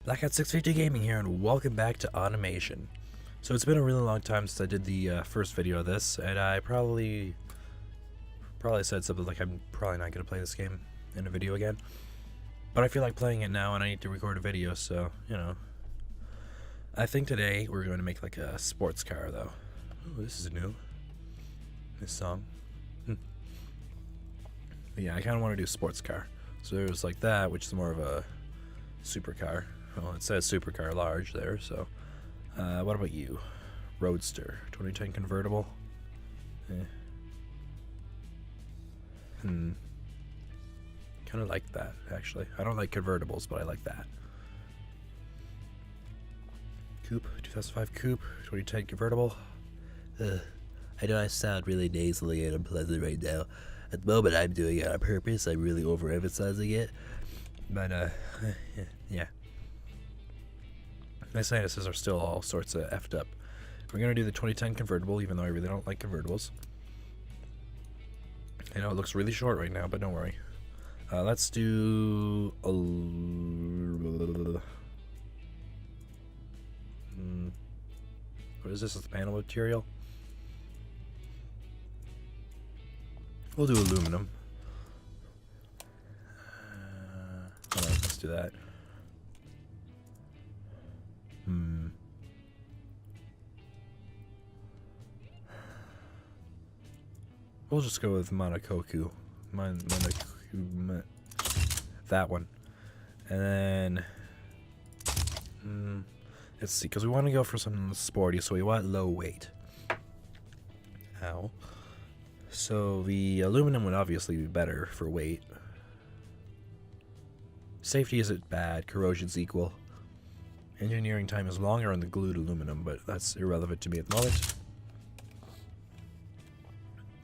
Blackout650 Gaming here, and welcome back to Automation. So it's been a really long time since I did the first video of this, and I probably said something like I'm probably not going to play this game in a video again. But I feel like playing it now, and I need to record a video, so, you know. I think today we're going to make like a sports car, though. Ooh, this is new. This song. But yeah, I kind of want to do sports car. So there's like that, which is more of a supercar. Well, it says supercar large there, so. What about you? Roadster. 2010 convertible? Kind of like that, actually. I don't like convertibles, but I like that. Coupe. 2005 Coupe. 2010 convertible. I know I sound really nasally and unpleasant right now. At the moment, I'm doing it on purpose. I'm really overemphasizing it. But, yeah. My sinuses are still all sorts of effed up. We're going to do the 2010 convertible, even though I really don't like convertibles. I know it looks really short right now, but don't worry. Let's do... what is this? Is the panel material? We'll do aluminum. Alright, let's do that. We'll just go with Monokoku. That one. And then... let's see, because we want to go for something sporty, so we want low weight. Ow. So the aluminum would obviously be better for weight. Safety isn't bad, corrosion's equal. Engineering time is longer on the glued aluminum, but that's irrelevant to me at the moment.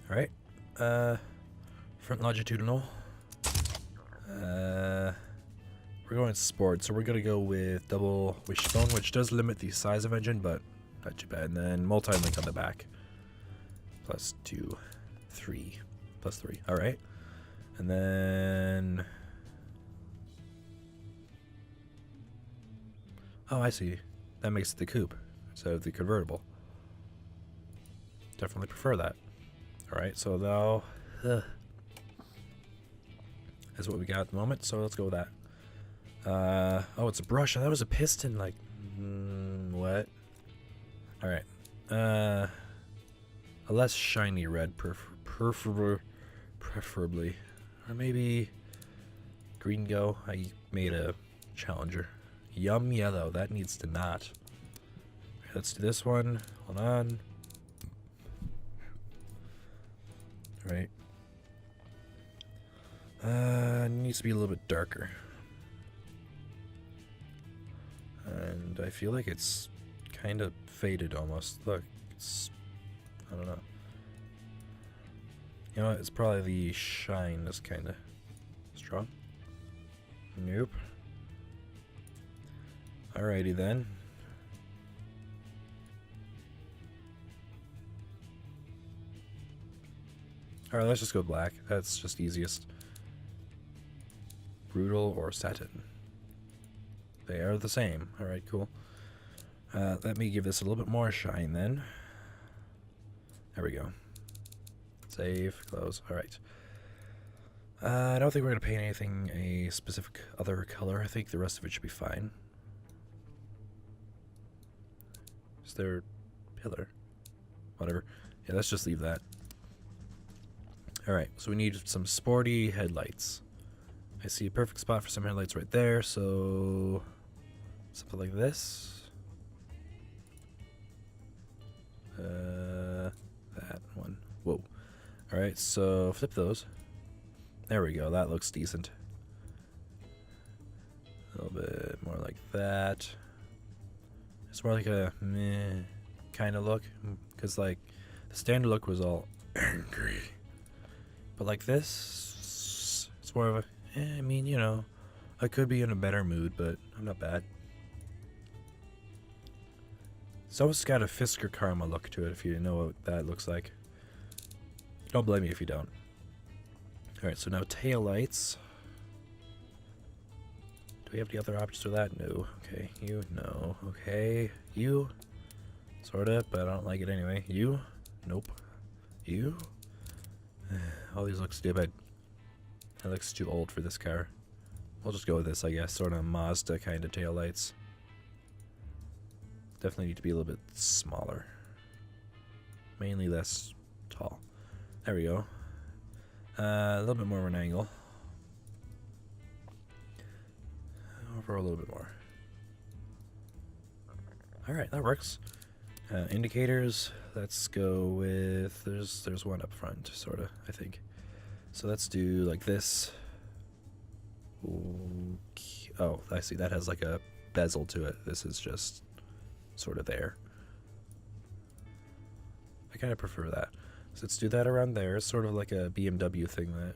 Alright. Front longitudinal. We're going sport, so we're going to go with double wishbone, which does limit the size of engine, but not too bad. And then multi-link on the back. Plus 2, 3. Plus 3. Alright. And then... oh, I see. That makes it the coupe instead of the convertible. Definitely prefer that. Alright, so now... that's what we got at the moment, so let's go with that. Oh, it's a brush. That was a piston, like... what? Alright. A less shiny red, preferably. Or maybe... green go. I made a Challenger. Yum yellow. That needs to not. Okay, let's do this one. Hold on. Right. It needs to be a little bit darker. And I feel like it's kind of faded almost. Look, it's... I don't know. You know what? It's probably the shine is kind of strong. Nope. Alrighty then. Alright, let's just go black. That's just easiest. Brutal or satin. They are the same. Alright, cool. Let me give this a little bit more shine then. There we go. Save, close. Alright. I don't think we're going to paint anything a specific other color. I think the rest of it should be fine. Is there pillar? Whatever. Yeah, let's just leave that. Alright, so we need some sporty headlights. I see a perfect spot for some headlights right there, so... something like this. That one. Whoa. Alright, so flip those. There we go, that looks decent. A little bit more like that. It's more like a meh kind of look, because like the standard look was all angry, but like this, it's more of a, I mean, you know, I could be in a better mood, but I'm not bad. It's almost got a Fisker Karma look to it, if you know what that looks like. Don't blame me if you don't. Alright, so now tail lights. we have the other options for that? No. Okay, you, no. Okay, you, sorta, but I don't like it anyway. You, nope. You, all these look stupid. It looks too old for this car. We'll just go with this, I guess. Sort of Mazda kind of taillights. Definitely need to be a little bit smaller. Mainly less tall. There we go. A little bit more of an angle. Over a little bit more. Alright, that works. Indicators, let's go with, there's one up front, sorta, I think. So let's do like this. Okay. Oh, I see, that has like a bezel to it. This is just sort of there. I kind of prefer that. So let's do that around there. It's sort of like a BMW thing that...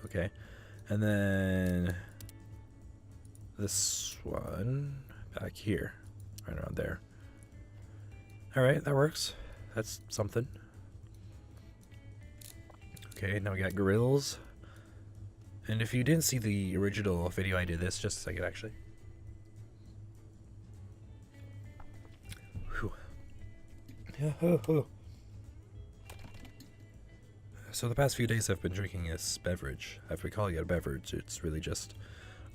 Okay. And then this one back here, right around there. Alright, that works. That's something. Okay, now we got grills. And if you didn't see the original video, I did this just a second actually. Whew. So the past few days I've been drinking this beverage. If we call it a beverage, it's really just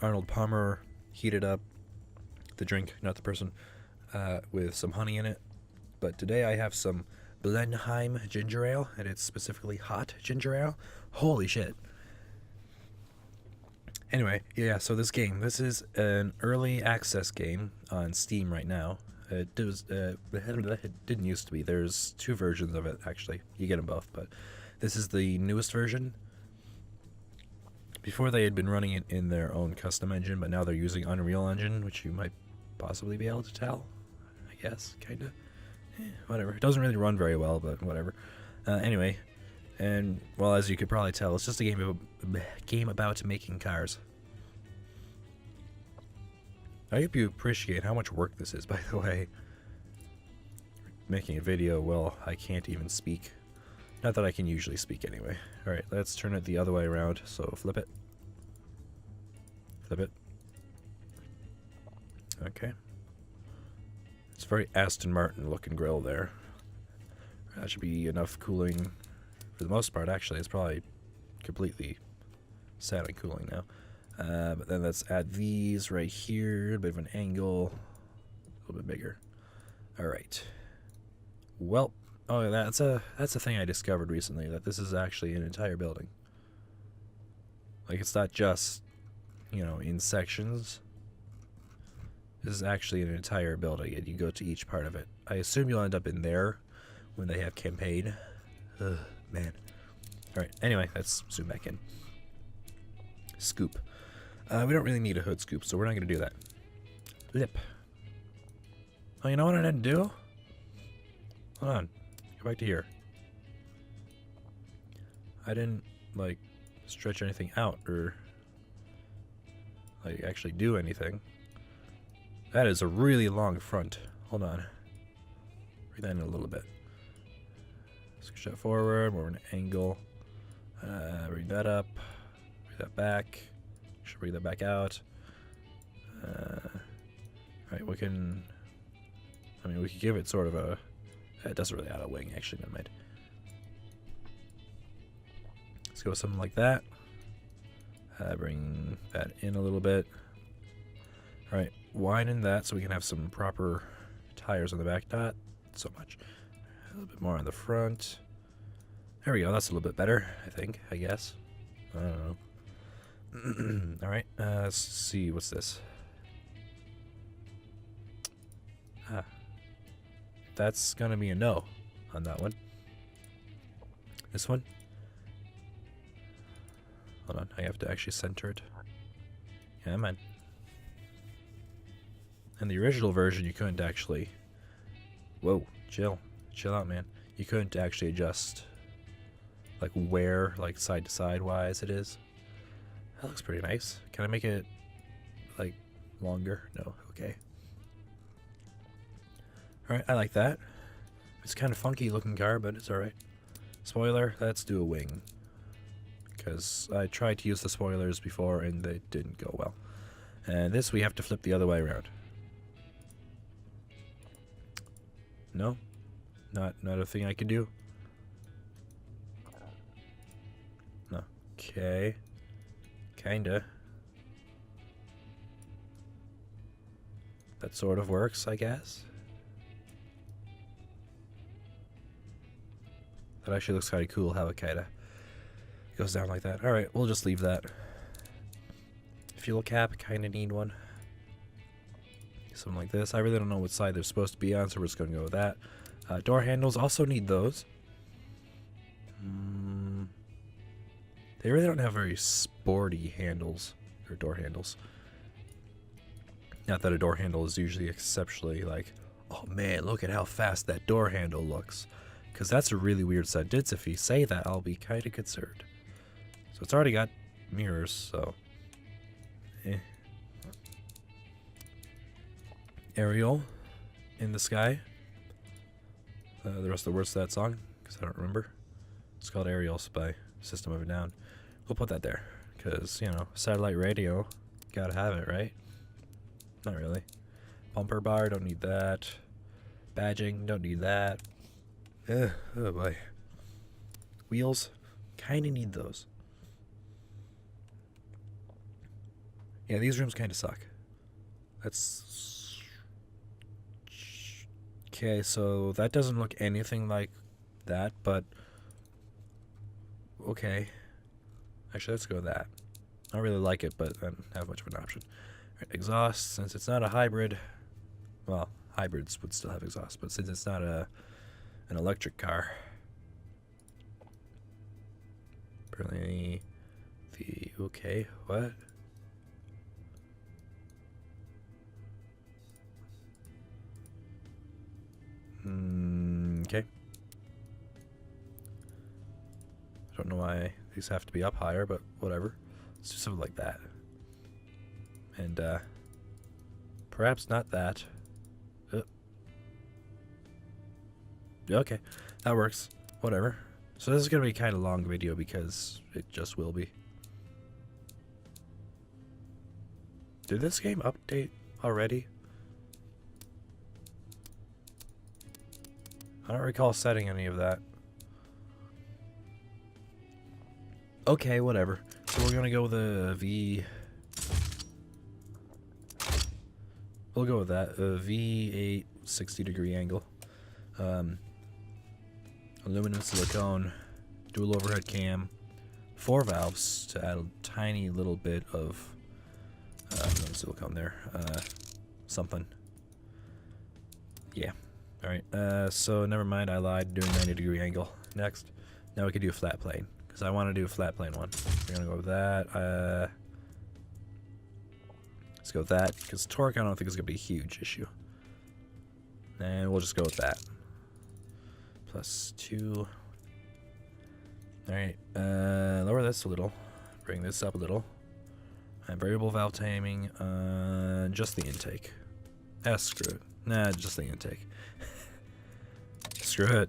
Arnold Palmer heated up, the drink, not the person, with some honey in it. But today I have some Blenheim ginger ale, and it's specifically hot ginger ale. Holy shit. Anyway, yeah, so this game, this is an early access game on Steam right now. It didn't used to be. There's two versions of it, actually. You get them both, but this is the newest version. Before they had been running it in their own custom engine, but now they're using Unreal Engine, which you might possibly be able to tell. I guess, kind of. Whatever. It doesn't really run very well, but whatever. Anyway, and, well, as you could probably tell, it's just a game about making cars. I hope you appreciate how much work this is, by the way. Making a video, well, I can't even speak. Not that I can usually speak anyway. Alright, let's turn it the other way around. So flip it. Flip it. Okay. It's a very Aston Martin looking grill there. That should be enough cooling for the most part. Actually, it's probably completely set on cooling now. But then let's add these right here. A bit of an angle. A little bit bigger. Alright. Well, oh, that's a thing I discovered recently, that this is actually an entire building. Like, it's not just, you know, in sections. This is actually an entire building, and you go to each part of it. I assume you'll end up in there when they have campaign. Ugh, man. Alright, anyway, let's zoom back in. Scoop. We don't really need a hood scoop, so we're not going to do that. Lip. Oh, you know what I didn't do? Hold on. Go back to here. I didn't, like, stretch anything out or, like, actually do anything. That is a really long front. Hold on. Bring that in a little bit. Squish that forward, more of an angle. Bring that up. Bring that back. Should bring that back out. Alright, we can... I mean, we could give it sort of a... It doesn't really add a wing, actually, never mind. Let's go with something like that. Bring that in a little bit. Alright, widen that so we can have some proper tires on the back. Not so much. A little bit more on the front. There we go, that's a little bit better, I think, I guess. I don't know. Alright, let's see, what's this? Ah. That's gonna be a no on that one. This one? Hold on, I have to actually center it. Yeah, man. In the original version, you couldn't actually... Whoa, chill. Chill out, man. You couldn't actually adjust, like, where, like, side to side wise it is. That looks pretty nice. Can I make it, like, longer? No, okay. Alright, I like that. It's kind of funky looking car, but it's alright. Spoiler, let's do a wing. because I tried to use the spoilers before and they didn't go well. And this we have to flip the other way around. No? Not a thing I can do? No. Okay. Kinda. That sort of works, I guess. That actually looks kind of cool how it kind of goes down like that. Alright, we'll just leave that. Fuel cap, kind of need one. Something like this. I really don't know what side they're supposed to be on, so we're just going to go with that. Door handles, also need those. They really don't have very sporty handles, or door handles. Not that a door handle is usually exceptionally like, oh man, look at how fast that door handle looks. Because that's a really weird sentence. If you say that, I'll be kind of concerned. So it's already got mirrors, so... Aerial in the sky. The rest of the words to that song, because I don't remember. It's called Aerials by System of a Down. We'll put that there, because, you know, satellite radio, gotta have it, right? Not really. Bumper bar, don't need that. Badging, don't need that. Oh boy. Wheels, kind of need those. Yeah, these rooms kind of suck. That's... Okay, so that doesn't look anything like that, but... Okay. Actually, let's go with that. I don't really like it, but I don't have much of an option. Right, exhaust, since it's not a hybrid... Well, hybrids would still have exhaust, but since it's not an electric car... Apparently... Okay, what? Okay. I don't know why these have to be up higher, but whatever. Let's do something like that. And, perhaps not that. Okay, that works. Whatever. So this is going to be kind of long video because it just will be. Did this game update already? I don't recall setting any of that. Okay, whatever. So we're gonna go with a V. We'll go with that. A V8 60-degree angle. Aluminum silicone. Dual overhead cam. 4 valves to add a tiny little bit of silicone there. Something. Yeah. Alright, so never mind, I lied, doing 90-degree angle. Next. Now we can do a flat plane, because I want to do a flat plane one. We're going to go with that. Let's go with that, because torque I don't think is going to be a huge issue. And we'll just go with that. +2. Alright, lower this a little. Bring this up a little. And variable valve timing, just the intake. Screw it. Nah, just the intake. Screw it.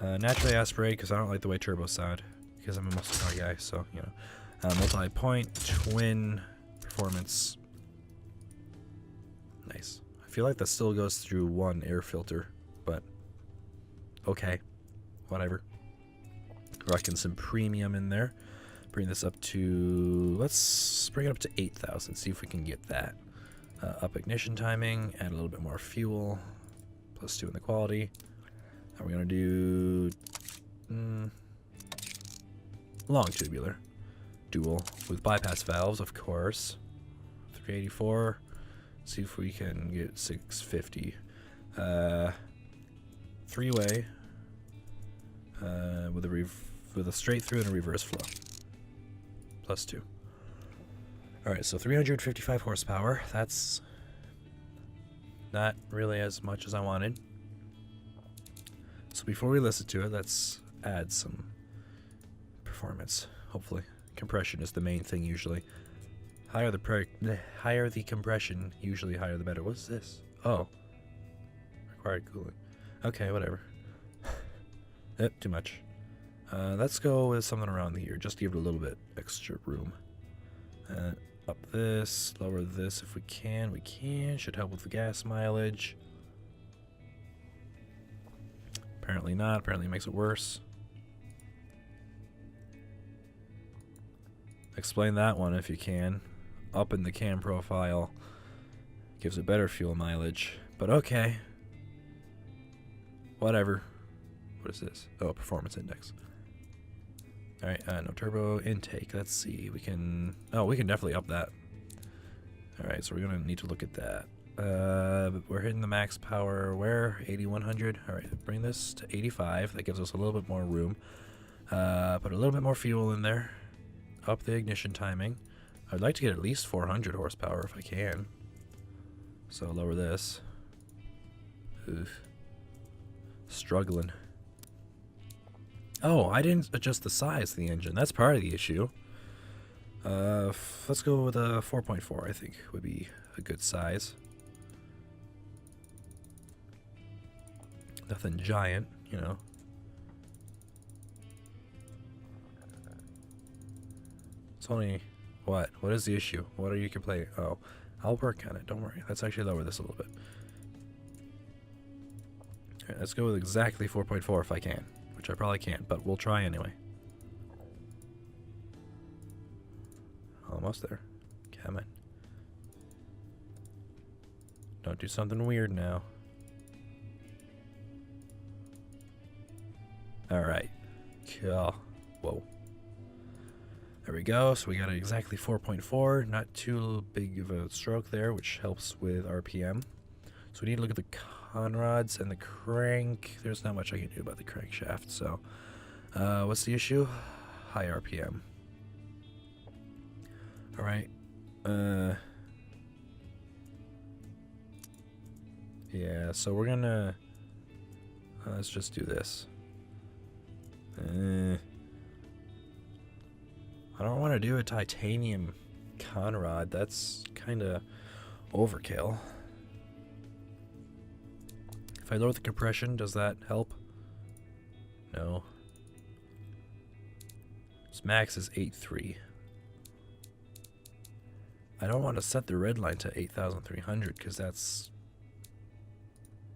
Naturally aspirate, because I don't like the way turbos sound. Because I'm a muscle car guy, so, you know. Multi-point, twin, performance. Nice. I feel like that still goes through one air filter, but okay. Whatever. Rocking some premium in there. Bring this up to... Let's bring it up to 8,000, see if we can get that. Up ignition timing, add a little bit more fuel. +2 in the quality. Now we're going to do long tubular. Dual with bypass valves, of course. 384. See if we can get 650. 3-way with a straight through and a reverse flow. +2. Alright, so 355 horsepower. That's not really as much as I wanted. So before we listen to it, let's add some performance, hopefully. Compression is the main thing usually. Higher the compression, usually higher the better. What's this? Oh. Required cooling. Okay, whatever. Too much. Let's go with something around here, just to give it a little bit extra room. Up this, lower this if we can. We can. Should help with the gas mileage. Apparently not. Apparently it makes it worse. Explain that one if you can. Up in the cam profile gives it better fuel mileage. But okay. Whatever. What is this? Oh, performance index. Alright, no turbo intake. Let's see. We can... Oh, we can definitely up that. Alright, so we're going to need to look at that. We're hitting the max power where? 8100. Alright, bring this to 85. That gives us a little bit more room. Put a little bit more fuel in there. Up the ignition timing. I'd like to get at least 400 horsepower if I can. So lower this. Oof. Struggling. Oh, I didn't adjust the size of the engine. That's part of the issue. Let's go with a 4.4, I think, would be a good size. Nothing giant, you know. It's only... What? What is the issue? What are you complaining? Oh, I'll work on it. Don't worry. Let's actually lower this a little bit. Alright, let's go with exactly 4.4 if I can. Which I probably can't, but we'll try anyway. Almost there. Come on. Don't do something weird now. Alright. Cool. Whoa. There we go. So we got exactly 4.4. Not too big of a stroke there, which helps with RPM. So we need to look at the conrods and the crank. There's not much I can do about the crankshaft. So what's the issue? High RPM. Alright. Yeah, so we're gonna... let's just do this. I don't want to do a titanium conrod. That's kind of overkill. If I lower the compression, does that help? No. Its max is 8.3. I don't want to set the red line to 8,300 because that's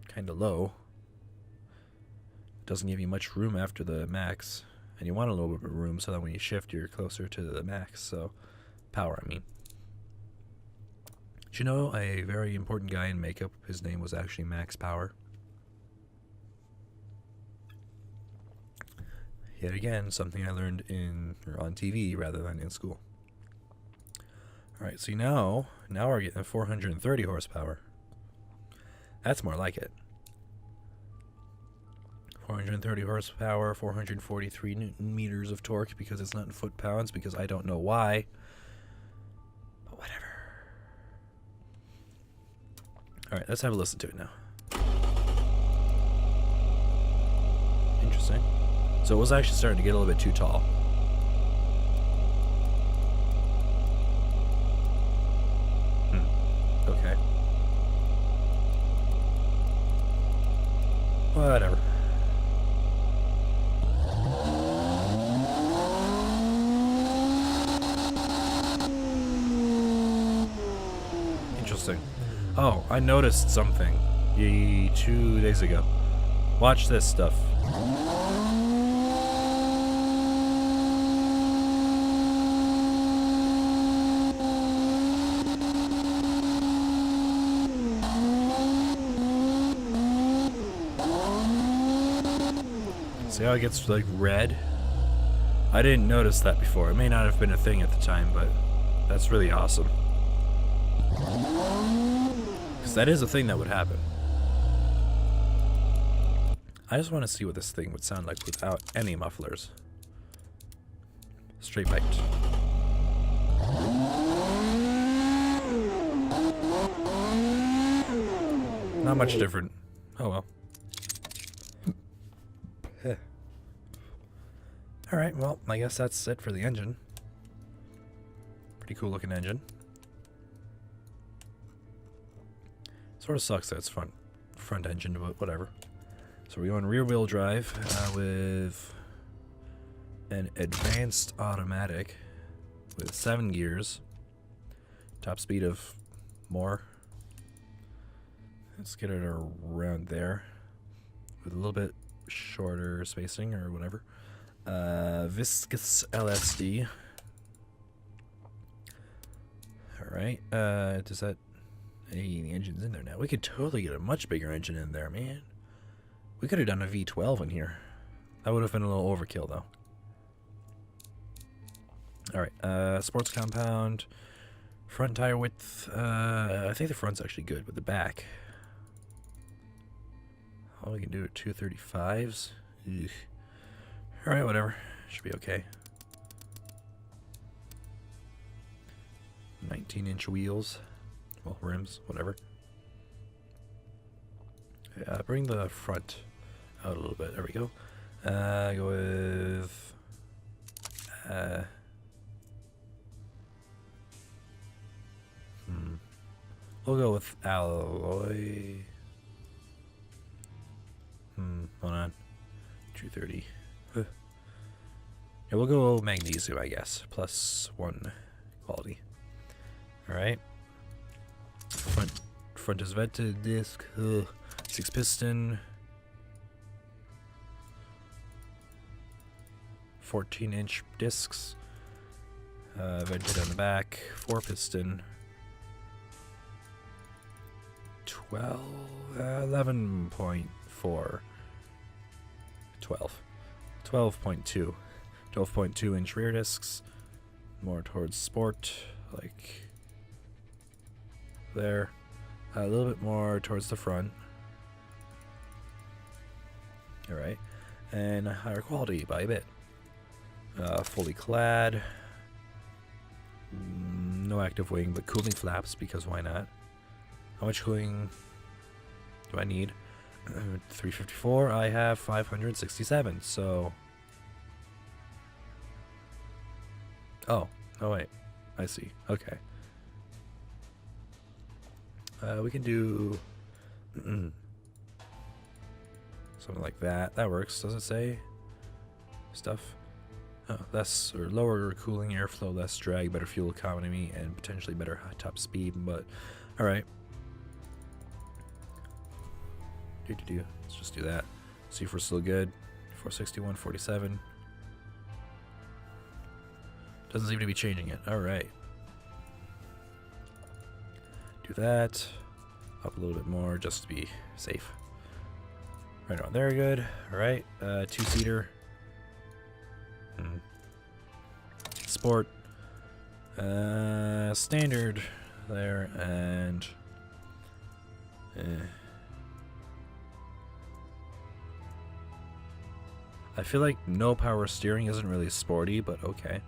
kind of low. Doesn't give you much room after the max. And you want a little bit of room so that when you shift, you're closer to the max. So, power, I mean. Did you know a very important guy in makeup, his name was actually Max Power? Yet again, something I learned on TV rather than in school. Alright, so now we're getting 430 horsepower. That's more like it. 430 horsepower, 443 newton meters of torque because it's not in foot-pounds, because I don't know why. But whatever. Alright, let's have a listen to it now. Interesting. So it was actually starting to get a little bit too tall. Okay. Whatever. Interesting. Oh, I noticed something 2 days ago. Watch this stuff. See how it gets like red? I didn't notice that before. It may not have been a thing at the time, but that's really awesome. Because that is a thing that would happen. I just want to see what this thing would sound like without any mufflers. Straight piped. Not much different. Oh well. Alright, well, I guess that's it for the engine. Pretty cool looking engine. Sort of sucks that it's front engine, but whatever. So we're going rear wheel drive with an advanced automatic with 7 gears, top speed of more. Let's get it around there with a little bit shorter spacing or whatever. Viscous LSD. Alright, does that... Hey, the engine's in there now. We could totally get a much bigger engine in there, man. We could have done a V12 in here. That would have been a little overkill, though. Alright, sports compound. Front tire width. I think the front's actually good, but the back... Oh, we can do it 235s. Alright, whatever. Should be okay. 19-inch wheels. Well, rims, whatever. Bring the front out a little bit. There we go. Go with... We'll go with alloy. Hold on. 230. Yeah, we'll go magnesium, I guess. +1 quality. Alright. Front is vented disc. 6 piston. 14-inch discs. Vented on the back. 4 piston. 11.4. 12.2. 12.2 inch rear discs. More towards sport, like there. A little bit more towards the front. Alright. And higher quality by a bit. Fully clad. No active wing, but cooling flaps, because why not? How much cooling do I need? 354. I have 567, so... Oh, wait. I see. Okay. We can do... something like that. That works. Does it say stuff? Oh, less or lower cooling airflow, less drag, better fuel economy, and potentially better top speed, but... Alright. Let's just do that. See if we're still good. 461, 47. Doesn't seem to be changing it. Alright. Do that. Up a little bit more just to be safe. Right on there, good. Alright. 2-seater. Sport. Standard there, and... I feel like no power steering isn't really sporty, but okay.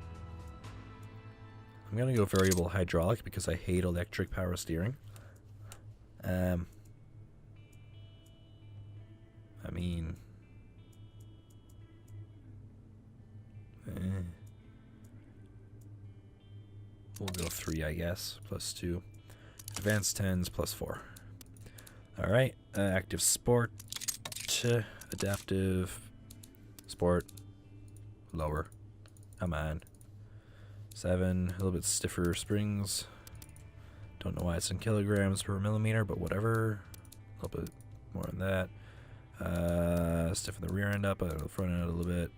I'm gonna go variable hydraulic because I hate electric power steering. I mean... We'll go 3, I guess, +2. Advanced 10s, +4. Alright, active sport, adaptive... Sport, lower, come on. 7, a little bit stiffer springs. Don't know why it's in kilograms per millimeter, but whatever. A little bit more than that. Stiffen the rear end up, the front end a little bit.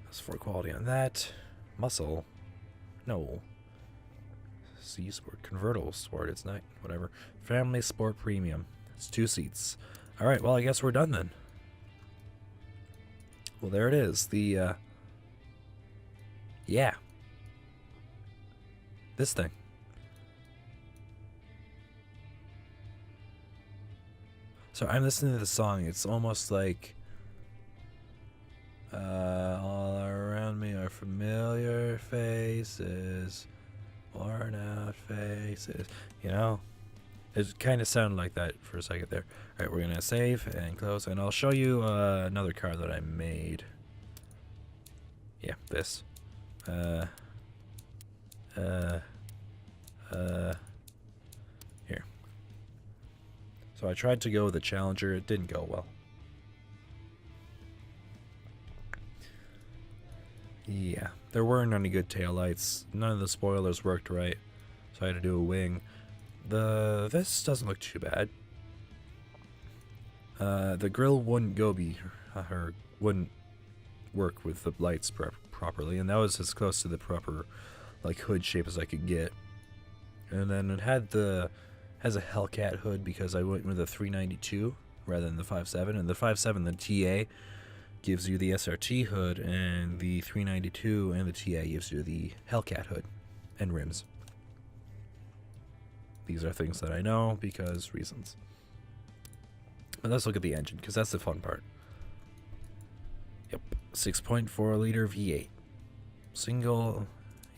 That's 4 quality on that. Muscle, no. C Sport, convertible sport, it's not, whatever. Family Sport Premium, it's 2 seats. Alright, well I guess we're done then. Well, there it is. The, yeah. This thing. So I'm listening to the song. It's almost like, all around me are familiar faces, worn out faces. You know? It kind of sounded like that for a second there. Alright, we're going to save and close, and I'll show you another car that I made. Yeah, this. Here. So I tried to go with the Challenger. It didn't go well. Yeah, there weren't any good taillights. None of the spoilers worked right, so I had to do a wing. This doesn't look too bad. The grill wouldn't or wouldn't work with the lights properly, and that was as close to the proper like hood shape as I could get. And then it has a Hellcat hood because I went with a 392 rather than the 5.7, and the 5.7, the TA, gives you the SRT hood, and the 392 and the TA gives you the Hellcat hood and rims. These are things that I know because reasons. But let's look at the engine, because that's the fun part. Yep, 6.4 liter V8. Single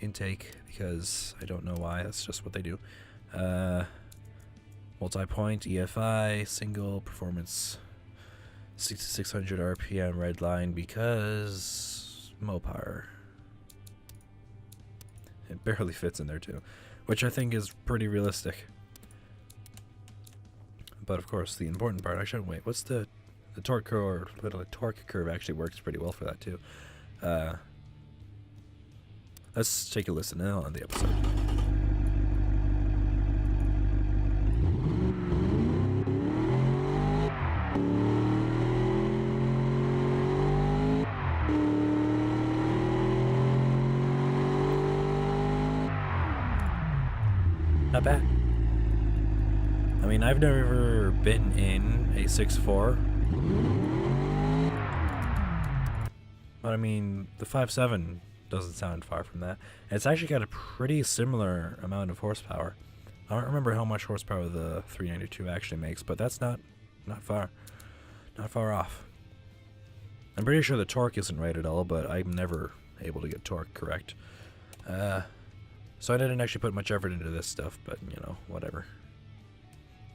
intake, because I don't know why, that's just what they do. Multi-point EFI, single performance, 6600 RPM red line, because Mopar. It barely fits in there too, which I think is pretty realistic. But of course, the important part, actually, wait, what's the torque curve? The torque curve actually works pretty well for that too. Let's take a listen now on the episode. Not bad. I mean, I've never been in a 6.4, but I mean, the 5.7 doesn't sound far from that. And it's actually got a pretty similar amount of horsepower. I don't remember how much horsepower the 392 actually makes, but that's not far off. I'm pretty sure the torque isn't right at all, but I'm never able to get torque correct. So I didn't actually put much effort into this stuff, but you know, whatever.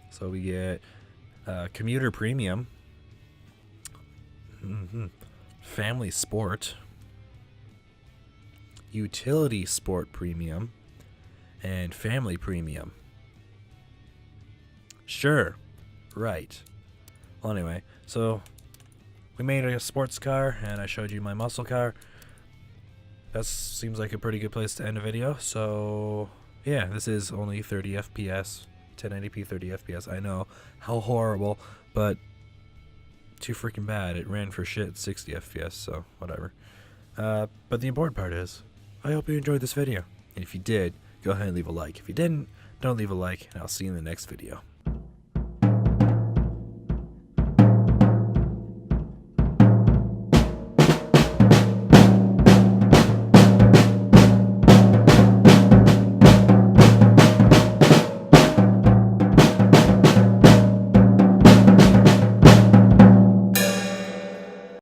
So we get Commuter Premium, Family Sport, Utility Sport Premium, and Family Premium. Sure, right. Well, anyway, so we made a sports car, and I showed you my muscle car. That seems like a pretty good place to end a video. So yeah, this is only 30 FPS, 1080p 30 FPS. I know, how horrible, but too freaking bad. It ran for shit 60 FPS, so whatever. But the important part is, I hope you enjoyed this video. And if you did, go ahead and leave a like. If you didn't, don't leave a like, and I'll see you in the next video.